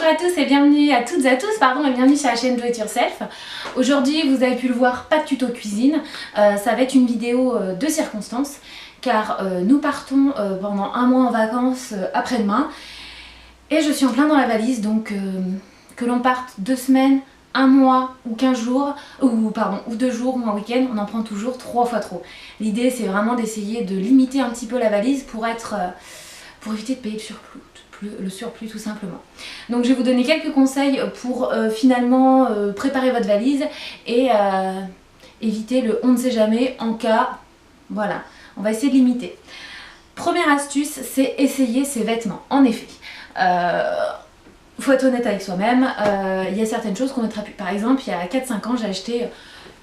Bonjour à tous et bienvenue à toutes et à tous, et bienvenue sur la chaîne Do It Yourself. Aujourd'hui, vous avez pu le voir, pas de tuto cuisine, ça va être une vidéo de circonstance car nous partons pendant un mois en vacances après-demain et je suis en plein dans la valise, donc que l'on parte 2 semaines, 1 mois ou 15 jours, ou 2 jours ou un week-end, on en prend toujours 3 fois trop. L'idée c'est vraiment d'essayer de limiter un petit peu la valise pour éviter de payer le surplus tout simplement. Donc je vais vous donner quelques conseils pour finalement préparer votre valise et éviter le on ne sait jamais en cas, voilà, on va essayer de limiter. Première astuce, c'est essayer ses vêtements. En effet, faut être honnête avec soi-même, il y a certaines choses qu'on mettra plus. Par exemple, il y a 4-5 ans, j'ai acheté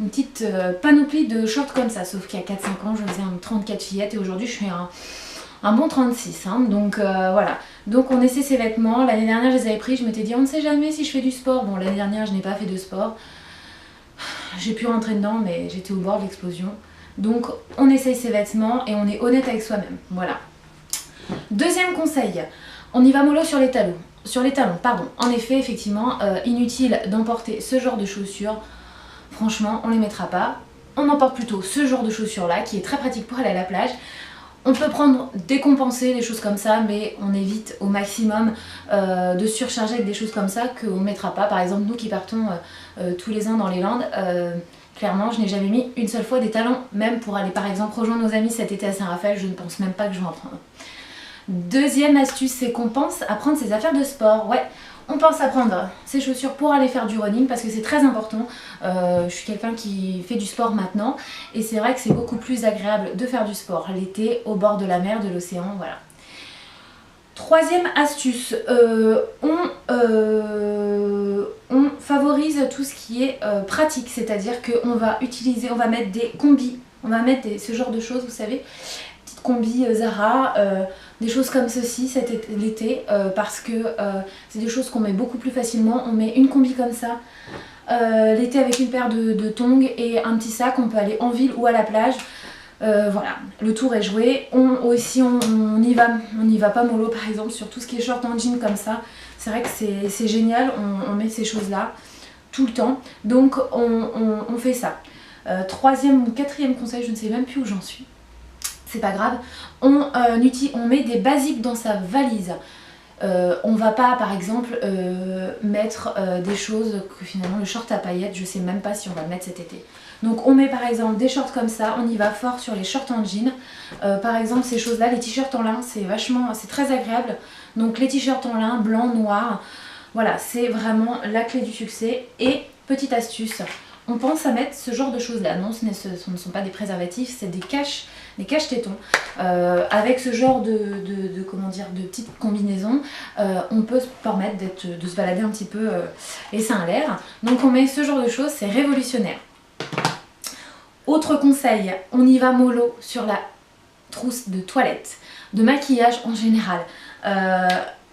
une petite panoplie de shorts comme ça, sauf qu'il y a 4-5 ans, je faisais un 34 fillettes et aujourd'hui je fais un bon 36, hein. Donc voilà, donc on essaie ses vêtements. L'année dernière je les avais pris, je m'étais dit on ne sait jamais si je fais du sport. Bon, l'année dernière je n'ai pas fait de sport, j'ai pu rentrer dedans mais j'étais au bord de l'explosion. Donc on essaye ses vêtements et on est honnête avec soi-même, voilà. Deuxième conseil, on y va mollo sur les talons. En effet, effectivement, inutile d'emporter ce genre de chaussures, franchement on les mettra pas. On emporte plutôt ce genre de chaussures là qui est très pratique pour aller à la plage. On peut prendre, décompenser des choses comme ça, mais on évite au maximum de surcharger avec des choses comme ça qu'on ne mettra pas. Par exemple, nous qui partons tous les ans dans les Landes, clairement, je n'ai jamais mis une seule fois des talons, même pour aller par exemple rejoindre nos amis cet été à Saint-Raphaël, je ne pense même pas que je vais en prendre. Deuxième astuce, c'est qu'on pense à prendre ses affaires de sport. Ouais, on pense à prendre ses chaussures pour aller faire du running parce que c'est très important. Je suis quelqu'un qui fait du sport maintenant et c'est vrai que c'est beaucoup plus agréable de faire du sport l'été au bord de la mer, de l'océan, voilà. Troisième astuce, on favorise tout ce qui est pratique, c'est-à-dire qu'on va utiliser, on va mettre des combis, on va mettre ce genre de choses, vous savez, petites combis Zara, des choses comme ceci l'été, parce que c'est des choses qu'on met beaucoup plus facilement. On met une combi comme ça l'été avec une paire de tongs et un petit sac, on peut aller en ville ou à la plage. Voilà, le tour est joué. On y va pas mollo par exemple sur tout ce qui est short en jean comme ça. C'est vrai que c'est génial, on met ces choses là tout le temps, donc on fait ça. Troisième ou quatrième conseil, je ne sais même plus où j'en suis, c'est pas grave, on met des basiques dans sa valise. On va pas par exemple mettre des choses que finalement le short à paillettes, je sais même pas si on va le mettre cet été. Donc on met par exemple des shorts comme ça, on y va fort sur les shorts en jean. Par exemple ces choses là, les t-shirts en lin, c'est très agréable. Donc les t-shirts en lin, blanc, noir, voilà, c'est vraiment la clé du succès. Et petite astuce, on pense à mettre ce genre de choses là. Non, ce ne sont pas des préservatifs, c'est des caches-tétons. Avec ce genre de petites combinaisons, on peut se permettre de se balader un petit peu les seins à l'air. Donc on met ce genre de choses, c'est révolutionnaire. Autre conseil, on y va mollo sur la trousse de toilette, de maquillage en général.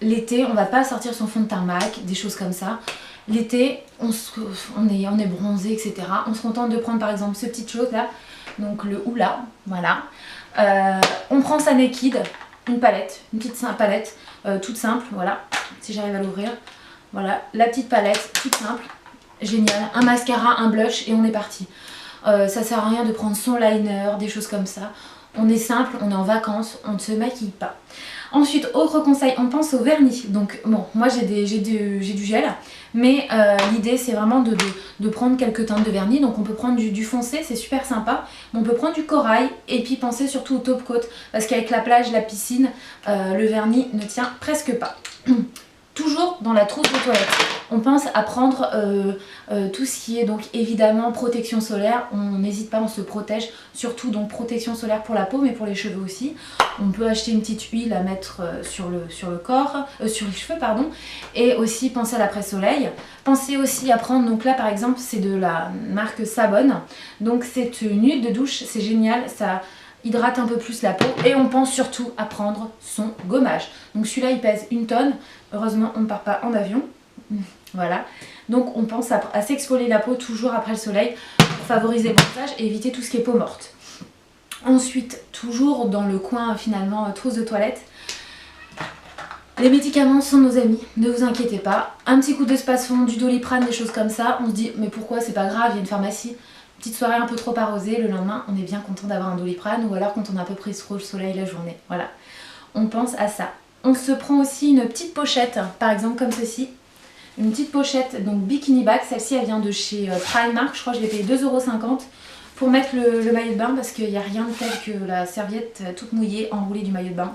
L'été, on va pas sortir son fond de teint MAC, des choses comme ça. L'été, on est bronzé, etc. On se contente de prendre par exemple ces petites choses là, donc le hula, voilà. On prend sa Naked, une palette, une petite palette toute simple, voilà, si j'arrive à l'ouvrir. Voilà, la petite palette, toute simple, génial. Un mascara, un blush et on est parti. Ça sert à rien de prendre son liner, des choses comme ça. On est simple, on est en vacances, on ne se maquille pas. Ensuite, autre conseil, on pense au vernis. Donc bon, moi j'ai du gel, mais l'idée c'est vraiment de prendre quelques teintes de vernis. Donc on peut prendre du foncé, c'est super sympa. Mais on peut prendre du corail et puis penser surtout au top coat. Parce qu'avec la plage, la piscine, le vernis ne tient presque pas. Toujours dans la trousse de toilette, on pense à prendre tout ce qui est donc évidemment protection solaire. On n'hésite pas, on se protège, surtout donc protection solaire pour la peau mais pour les cheveux aussi. On peut acheter une petite huile à mettre sur les cheveux pardon, et aussi penser à l'après-soleil. Pensez aussi à prendre, donc là par exemple c'est de la marque Savon, donc c'est une huile de douche, c'est génial, ça hydrate un peu plus la peau et on pense surtout à prendre son gommage. Donc celui-là il pèse 1 tonne, heureusement on ne part pas en avion, voilà. Donc on pense à s'exfolier la peau toujours après le soleil pour favoriser le bronzage et éviter tout ce qui est peau morte. Ensuite, toujours dans le coin finalement trousse de toilette, Les médicaments sont nos amis, ne vous inquiétez pas. Un petit coup de Spasfon, du Doliprane, des choses comme ça, on se dit mais pourquoi, c'est pas grave, il y a une pharmacie. Petite soirée un peu trop arrosée, le lendemain on est bien content d'avoir un Doliprane, ou alors quand on a à peu près trop le soleil la journée. Voilà, on pense à ça. On se prend aussi une petite pochette, par exemple comme ceci. Une petite pochette, donc Bikini Bag, celle-ci elle vient de chez Primark, je crois que je l'ai payé 2,50 € pour mettre le maillot de bain parce qu'il n'y a rien de tel que la serviette toute mouillée enroulée du maillot de bain.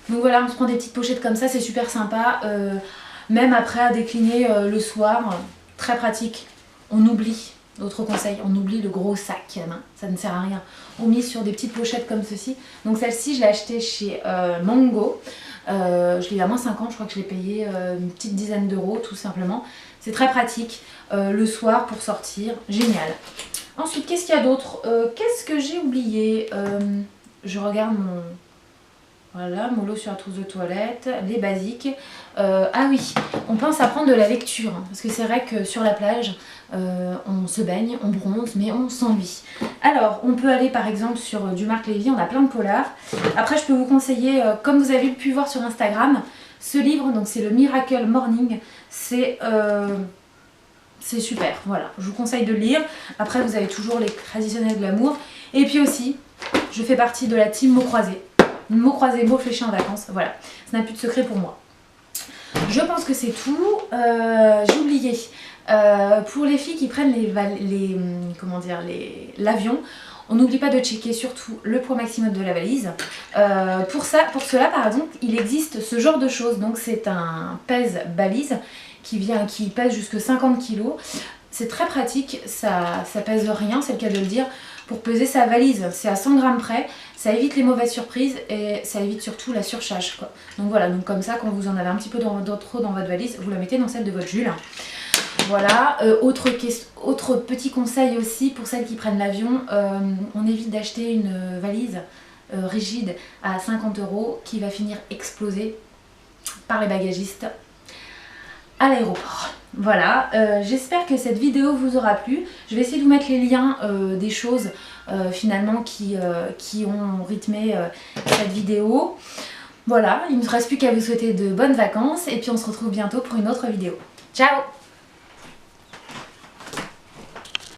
Donc voilà, on se prend des petites pochettes comme ça, c'est super sympa. Même après à décliner le soir, très pratique. On oublie, d'autres conseils, on oublie le gros sac, hein, ça ne sert à rien. On mise sur des petites pochettes comme ceci. Donc celle-ci, je l'ai achetée chez Mango. Je l'ai eu à moins 50, je crois que je l'ai payé une petite dizaine d'euros tout simplement. C'est très pratique le soir pour sortir, génial. Ensuite, qu'est-ce qu'il y a d'autre? Qu'est-ce que j'ai oublié? Je regarde mon... Voilà, mollo sur la trousse de toilette, les basiques. Ah oui, on pense à prendre de la lecture, hein, parce que c'est vrai que sur la plage, on se baigne, on bronze, mais on s'ennuie. Alors, on peut aller par exemple sur du Marc Lévy, on a plein de polars. Après, je peux vous conseiller, comme vous avez pu voir sur Instagram, ce livre, donc c'est le Miracle Morning, c'est super, voilà, je vous conseille de le lire. Après, vous avez toujours les traditionnels de l'amour. Et puis aussi, je fais partie de la team mots croisés. Mots croisés, mots fléchés en vacances, voilà, ça n'a plus de secret pour moi. Je pense que c'est tout. J'ai oublié, pour les filles qui prennent l'avion, on n'oublie pas de checker surtout le poids maximum de la valise. Pour cela par exemple, il existe ce genre de choses, donc c'est un pèse-balise qui pèse jusque 50 kg. C'est très pratique, ça pèse rien, c'est le cas de le dire, pour peser sa valise. C'est à 100 grammes près, ça évite les mauvaises surprises et ça évite surtout la surcharge, quoi. Donc voilà, donc comme ça, quand vous en avez un petit peu trop dans votre valise, vous la mettez dans celle de votre Jules. Voilà, autre petit conseil aussi pour celles qui prennent l'avion, on évite d'acheter une valise rigide à 50 € qui va finir explosée par les bagagistes à l'aéroport. Voilà, j'espère que cette vidéo vous aura plu. Je vais essayer de vous mettre les liens des choses finalement qui ont rythmé cette vidéo. Voilà, il ne me reste plus qu'à vous souhaiter de bonnes vacances et puis on se retrouve bientôt pour une autre vidéo. Ciao!